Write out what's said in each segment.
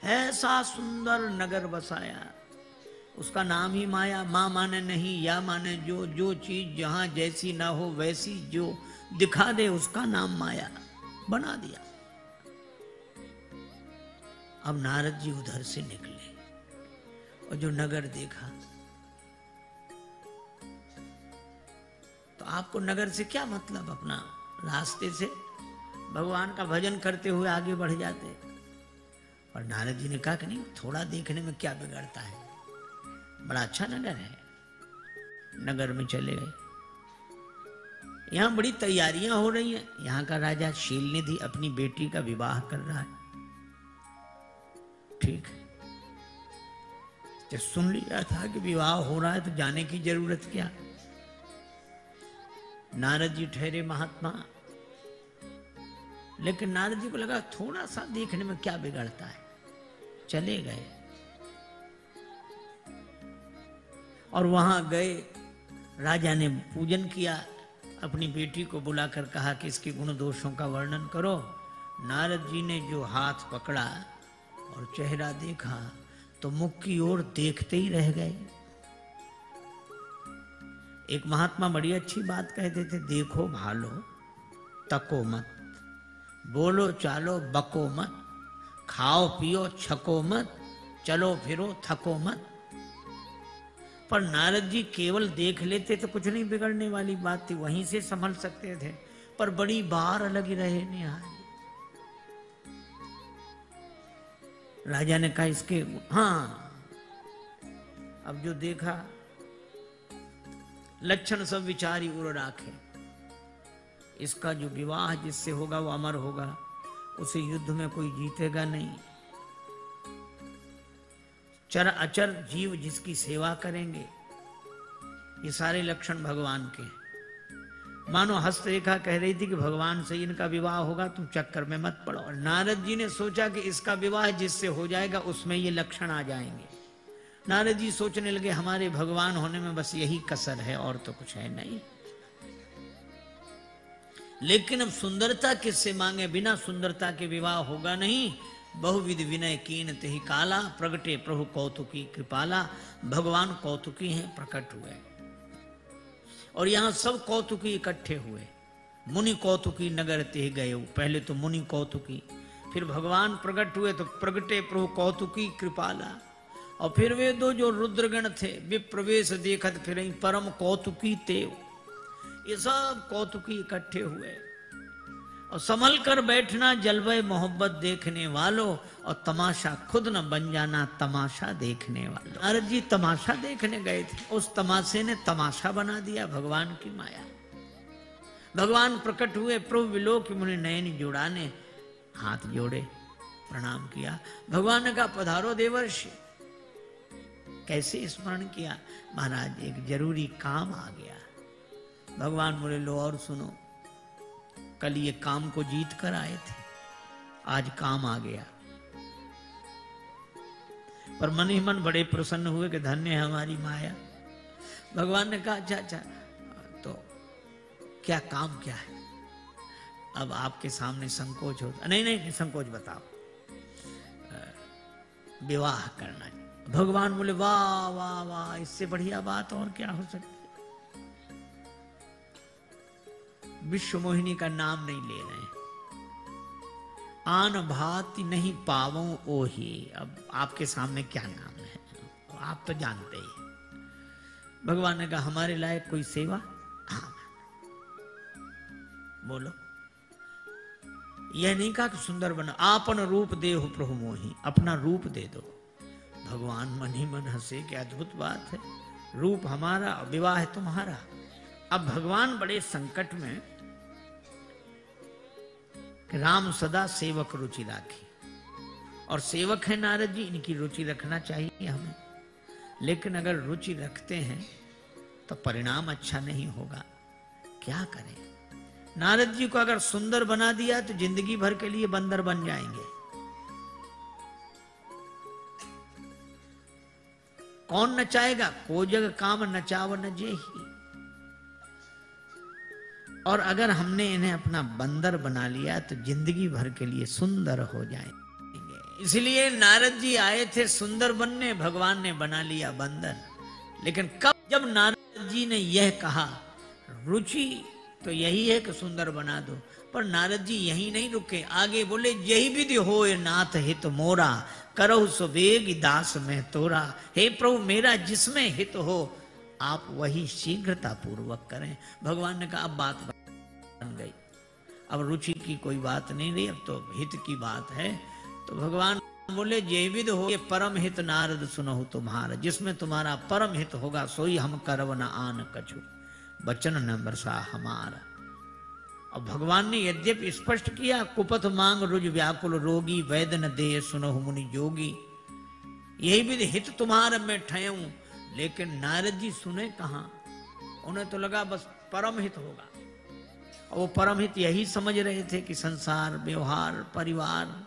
ऐसा सुंदर नगर बसाया, उसका नाम ही माया। माँ माने नहीं, या माने जो, जो चीज जहां जैसी ना हो वैसी जो दिखा दे उसका नाम माया बना दिया। अब नारद जी उधर से निकले और जो नगर देखा, तो आपको नगर से क्या मतलब, अपना रास्ते से भगवान का भजन करते हुए आगे बढ़ जाते। और नारद जी ने कहा कि नहीं, थोड़ा देखने में क्या बिगड़ता है, बड़ा अच्छा नगर है। नगर में चले गए। यहां बड़ी तैयारियां हो रही हैं। यहां का राजा शीलनिधि अपनी बेटी का विवाह कर रहा है। ठीक है, जब सुन लिया था कि विवाह हो रहा है तो जाने की जरूरत क्या। नारद जी ठहरे महात्मा, लेकिन नारद जी को लगा थोड़ा सा देखने में क्या बिगड़ता है, चले गए। और वहां गए, राजा ने पूजन किया, अपनी बेटी को बुलाकर कहा कि इसके गुण दोषों का वर्णन करो। नारद जी ने जो हाथ पकड़ा और चेहरा देखा तो मुख की ओर देखते ही रह गए। एक महात्मा बड़ी अच्छी बात कहते थे, देखो भालो तको मत, बोलो चालो बको मत, खाओ पियो छको मत, चलो फिरो थको मत। पर नारद जी केवल देख लेते तो कुछ नहीं बिगड़ने वाली बात थी, वहीं से संभल सकते थे। पर बड़ी बार लगी रहे निहारी। राजा ने कहा इसके, हाँ, अब जो देखा लक्षण सब विचारी उर राखे, इसका जो विवाह जिससे होगा वो अमर होगा, उसे युद्ध में कोई जीतेगा नहीं। चर अचर जीव जिसकी सेवा करेंगे, ये सारे लक्षण भगवान के। मानो हस्तरेखा कह रही थी कि भगवान से इनका विवाह होगा, तुम चक्कर में मत पड़ो। और नारद जी ने सोचा कि इसका विवाह जिससे हो जाएगा उसमें ये लक्षण आ जाएंगे। नारद जी सोचने लगे हमारे भगवान होने में बस यही कसर है और तो कुछ है नहीं। लेकिन अब सुंदरता किससे मांगे, बिना सुंदरता के विवाह होगा नहीं। बहुविध विनय कीन तेहि काला, प्रगटे प्रभु कौतुकी कृपाला। भगवान कौतुकी हैं, प्रकट हुए। और यहां सब कौतुकी इकट्ठे हुए। मुनि कौतुकी नगर तेह गए। पहले तो मुनि कौतुकी, फिर भगवान प्रकट हुए तो प्रगटे प्रभु कौतुकी कृपाला। और फिर वे दो जो रुद्रगण थे, विप्रवेश देखत फिर परम कौतुकी तेव। ये सब कौतुकी इकट्ठे हुए। और संभल कर बैठना जलवे मोहब्बत देखने वालों, और तमाशा खुद न बन जाना तमाशा देखने वालों। नारद जी तमाशा देखने गए थे, उस तमाशे ने तमाशा बना दिया भगवान की माया। भगवान प्रकट हुए, प्रभु विलोक मुनि नयन जुड़ाने, हाथ जोड़े प्रणाम किया। भगवान ने कहा पधारो देवर्षि। कैसे स्मरण किया, महाराज एक जरूरी काम आ गया। भगवान बोले लो और सुनो, कल ये काम को जीत कर आए थे, आज काम आ गया। पर मन ही मन बड़े प्रसन्न हुए कि धन्य है हमारी माया। भगवान ने कहा अच्छा अच्छा, तो क्या काम क्या है। अब आपके सामने संकोच होता, नहीं नहीं, नहीं संकोच बताओ, विवाह करना। भगवान बोले वाह वाह वाह, इससे बढ़िया बात और क्या हो सकती। विश्व मोहिनी का नाम नहीं ले रहे, आन भांति नहीं पावो ओही। अब आपके सामने क्या नाम है, आप तो जानते ही। भगवान ने कहा हमारे लायक कोई सेवा। हाँ बोलो। यह नहीं कहा कि सुंदर बना, आपन रूप दे हो प्रभु मोही, अपना रूप दे दो। भगवान मन ही मन हंसे कि अद्भुत बात है, रूप हमारा विवाह तुम्हारा। अब भगवान बड़े संकट में, राम सदा सेवक रुचि राखी। और सेवक है नारद जी, इनकी रुचि रखना चाहिए हमें। लेकिन अगर रुचि रखते हैं तो परिणाम अच्छा नहीं होगा, क्या करें। नारद जी को अगर सुंदर बना दिया तो जिंदगी भर के लिए बंदर बन जाएंगे। कौन नचाएगा, को जग काम नचाव न जेही। और अगर हमने इन्हें अपना बंदर बना लिया तो जिंदगी भर के लिए सुंदर हो जाएंगे। इसलिए नारद जी आए थे सुंदर बनने, भगवान ने बना लिया बंदर। लेकिन कब जब नारद जी ने यह कहा, रुचि तो यही है कि सुंदर बना दो, पर नारद जी यही नहीं रुके, आगे बोले यही विधि होए नाथ हित मोरा, करहु सुबेग दास में तोरा। हे प्रभु मेरा जिसमें हित हो आप वही शीघ्रता पूर्वक करें। भगवान ने कहा अब बात बन गई, अब रुचि की कोई बात नहीं रही, अब तो हित की बात है। तो भगवान बोले जय विद हो ये परम हित नारद सुनहु तुम्हारा, जिसमें तुम्हारा परम हित होगा सोई हम करव न आन कछु, बचन न बरसा हमारा। और भगवान ने यद्यपि स्पष्ट किया, कुपथ मांग रुज व्याकुल रोगी, वैद न दे सुनहु मुनि जोगी, यही विधि हित तुम्हारा मैं ठहूं। लेकिन नारद जी सुने कहां, उन्हें तो लगा बस परम हित होगा। और वो परम हित यही समझ रहे थे कि संसार, व्यवहार, परिवार,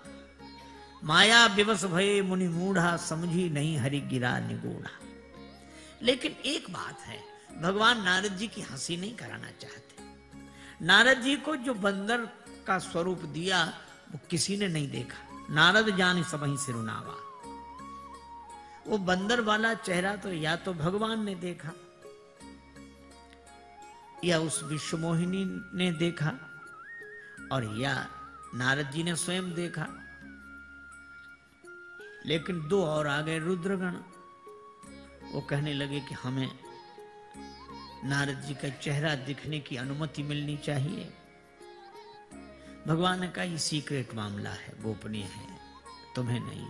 माया विवश भये मुनि मूढ़ा, समझी नहीं हरि गिरा निगूढ़ा। लेकिन एक बात है, भगवान नारद जी की हंसी नहीं कराना चाहते। नारद जी को जो बंदर का स्वरूप दिया वो किसी ने नहीं देखा, नारद जान सबहीं सिरुनावा। वो बंदर वाला चेहरा तो या तो भगवान ने देखा या उस विश्वमोहिनी ने देखा और या नारद जी ने स्वयं देखा। लेकिन दो और आ गए रुद्रगण, वो कहने लगे कि हमें नारद जी का चेहरा दिखने की अनुमति मिलनी चाहिए। भगवान ने कहा ये सीक्रेट मामला है, गोपनीय है, तुम्हें नहीं।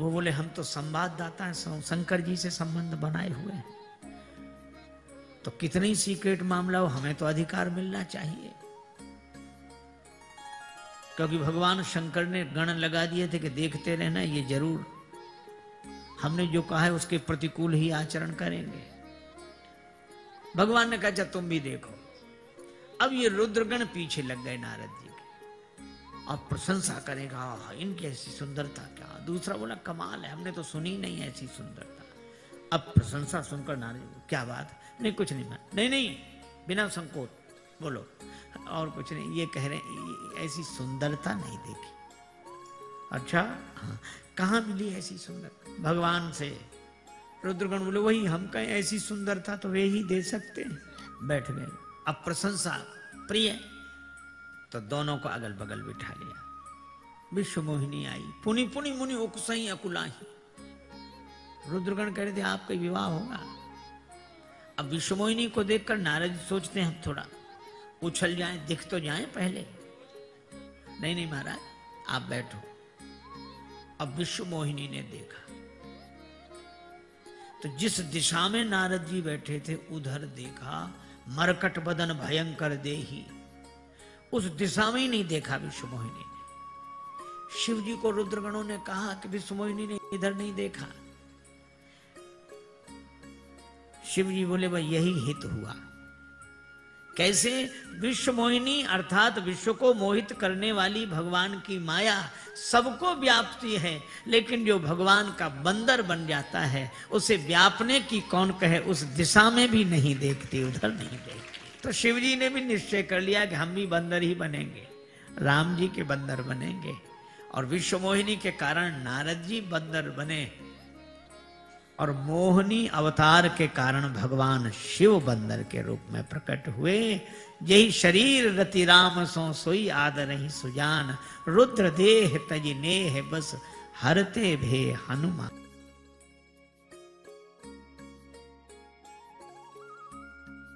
वो बोले हम तो संवाददाता हैं, शंकर जी से संबंध बनाए हुए हैं, तो कितने ही सीक्रेट मामला हो हमें तो अधिकार मिलना चाहिए। क्योंकि भगवान शंकर ने गण लगा दिए थे कि देखते रहना, ये जरूर हमने जो कहा है उसके प्रतिकूल ही आचरण करेंगे। भगवान ने कहा तुम भी देखो। अब ये रुद्रगण पीछे लग गए नारद जी के और प्रशंसा करेगा, इनकी ऐसी सुंदरता क्या। दूसरा बोला कमाल है, हमने तो सुनी नहीं ऐसी सुंदरता। अब प्रशंसा सुनकर नारद जी क्या बात, नहीं कुछ नहीं, नहीं नहीं बिना संकोच बोलो, और कुछ नहीं, ये कह रहे ऐसी सुंदरता नहीं देखी। अच्छा हाँ, कहाँ मिली ऐसी सुंदर भगवान से। रुद्रगण बोले वही हम कहें ऐसी सुंदरता तो वे ही दे सकते हैं। बैठ गए। अब प्रशंसा प्रिय, तो दोनों को अगल बगल बिठा लिया। विश्व मोहिनी आई, पुनि पुनि मुनि उकसई अकुलाही। रुद्रगण कह रहे थे आपका विवाह होगा। अब विश्व मोहिनी को देखकर नारद सोचते हैं हम थोड़ा उछल जाएं, दिख तो जाएं पहले। नहीं नहीं महाराज आप बैठो। अब विश्व मोहिनी ने देखा तो जिस दिशा में नारद जी बैठे थे उधर देखा, मरकट बदन भयंकर देही। उस दिशा में ही नहीं देखा विश्व मोहिनी ने। शिव जी को रुद्रगणों ने कहा कि विश्व मोहिनी ने इधर नहीं देखा। शिव जी बोले भाई यही हित हुआ। कैसे? विश्व मोहिनी अर्थात विश्व को मोहित करने वाली भगवान की माया सबको व्यापती है, लेकिन जो भगवान का बंदर बन जाता है उसे व्यापने की कौन कहे, उस दिशा में भी नहीं देखती, उधर नहीं देखती। तो शिव जी ने भी निश्चय कर लिया कि हम भी बंदर ही बनेंगे, राम जी के बंदर बनेंगे। और विश्व मोहिनी के कारण नारद जी बंदर बने और मोहिनी अवतार के कारण भगवान शिव बंदर के रूप में प्रकट हुए। यही शरीर रति राम सो सोई आदरहि सुजान, रुद्र देह तजि नेह बस हरते भे हनुमान।